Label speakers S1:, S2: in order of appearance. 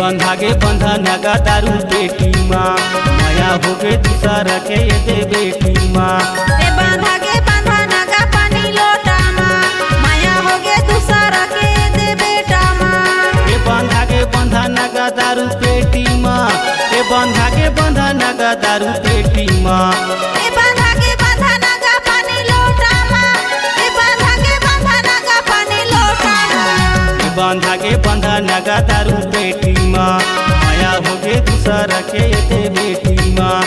S1: बंधा गे बंधा नगा दारू पेटी माँ माया हो गे दूसरा के ये दे बेटी माँ
S2: बांधा गे बांधा नगा पानी लोटा माँ माया हो गे दूसरा के दे बेटा माँ
S1: बंधा गे बंधा नगा दारू पेटी माँ बंधा गे बंधा नगा दारू पेटी माँ
S2: बांधा गे बांधा नगा पानी लोटा माँ बांधा गे बांधा नगा पानी लोटा माँ
S1: बंधा गे बंधा नगा दारू पेटी माँ माया हो गे दूसरा के ये दे बेटी माँ